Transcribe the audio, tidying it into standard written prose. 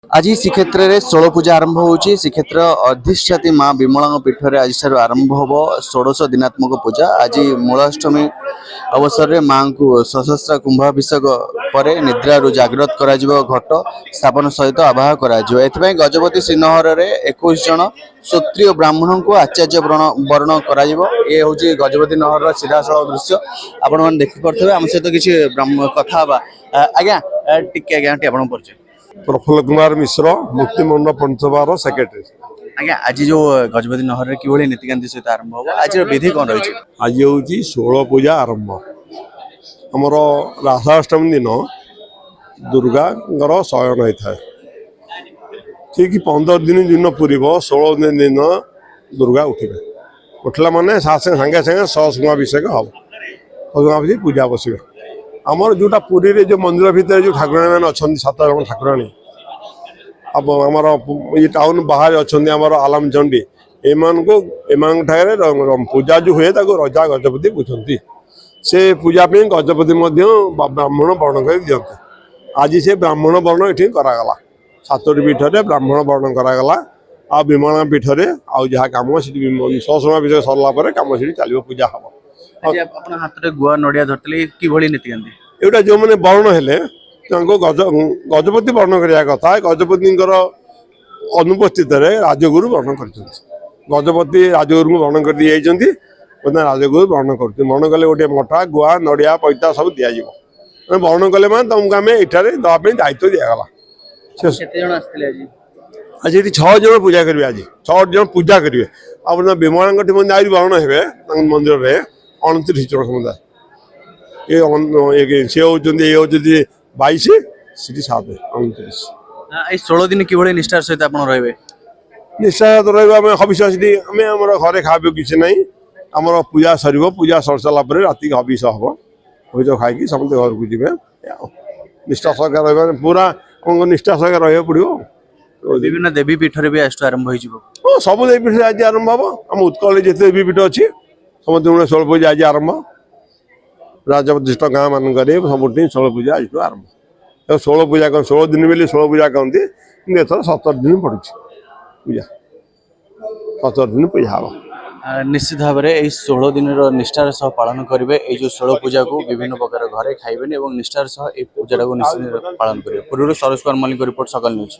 आज श्रीक्षेत्र में षोल पूजा आरंभ होची। श्रीक्षेत्र अधिष्ठात्री माँ विमला पीठ में आज आरंभ हो 16 दिनात्मक पूजा। आज मूलाष्टमी अवसर में माँ को सशस्त्र कुंभाभिषेक पर निद्रारू जागृत करा घट स्थापन सहित आवाह करा। गजपति श्रीनगर में 21 जन क्षत्रिय ब्राह्मण को आचार्य वर्ण करा। ये हूँ गजपति नगर सीधासल दृश्य आपण देखिपे। आम सहित किसी कथा आज्ञा टिके आज्ञा आप परिचय। प्रफुल्ल कुमार मिश्र मुक्तिमंड पंचबार सेक्रेटरी। आज्ञा आज जो गजपति नगर में किभली नीतिकांति सहित आरंभ हो आज विधि कौन रही? आज हूँ 16 पूजा आरंभ। आमर राधाष्टमी दिन दुर्गा शयन होता है। ठीक 15 दिन पूर्व 16 दिन दुर्गा उठे। उठला माने सागे सागे सहस्राभिषेक हम सहस्राभिषेक पूजा बस। आमर जोटा पुरी रे जो मंदिर भितर जो ठाकुराणी मैंने अच्छा 7 जन ठाकुराणी अब आमर ये टाउन बाहर अच्छा आमर आलम चंडी एम पूजा जो हुए रजा गजपति बुझती से पूजा गजपति ब्राह्मण वर्ण कर दिखते। आज से ब्राह्मण वर्ण ये करागला 7टी पीठ में ब्राह्मण वर्ण करागला। आ विमला पीठ में आउ जहाँ कम सहस्राभिषेक सरला कम से चलो पूजा हम। हाथ में गुआ नड़िया धरते किभली नीतिकांति एटा जो मैंने वर्ण हेले गजपति वर्ण करिया कथा। गजपति अनुपस्थित राजगुरु वर्ण कर गजपति राजगुरु को वर्ण कर दी राजगुरु वर्ण कर वर्ण कले गोटे मठा गुआ नड़िया पैता सब दि जाव वर्ण कले मैं तुमको आम ये दवाई दायित्व दिगला। आज ये 6 जन पूजा करेंगे। आज 6 जन पूजा करेंगे। आप विमला मंदिर वर्ण हे मंदिर में 29 जन समुदाय ये सी होती 22 सीटी 7 29 16 दिन किभली निष्ठार सहित आप रहे? निश्चय रहा हबिष आम घरे खा किसी ना आम पूजा सर पूजा सर सारापर राति हबिष हम हबिष खाई समस्त घर को जी निष्ठा सहकार रहा पूरा निष्ठा सहकार रहा पड़ो। विभिन्न देवी पीठ में भी आज आरंभ हो सब देवी पीठ आज आरंभ हम। आम उत्कल जिते देवी पीठ अच्छी समस्त 16 पूजा आज आरंभ। राजप्रतिष्ठा गाँ मानक सब 16 पूजा आज आरंभ। 16 पूजा 16 दिन मिले 16 पूजा कहते एथर 17 दिन पड़ू पूजा 17 दिन पूजा हम। निश्चित भाव में 16 दिन निष्ठार सह पालन करेंगे। ये जो 16 पूजा को विभिन्न प्रकार घरे खाइबे और निष्ठार सह पूजा को निश्चित पालन करेंगे। पूर्व सरोज कुमार मल्लिक रिपोर्ट सकल न्यूज।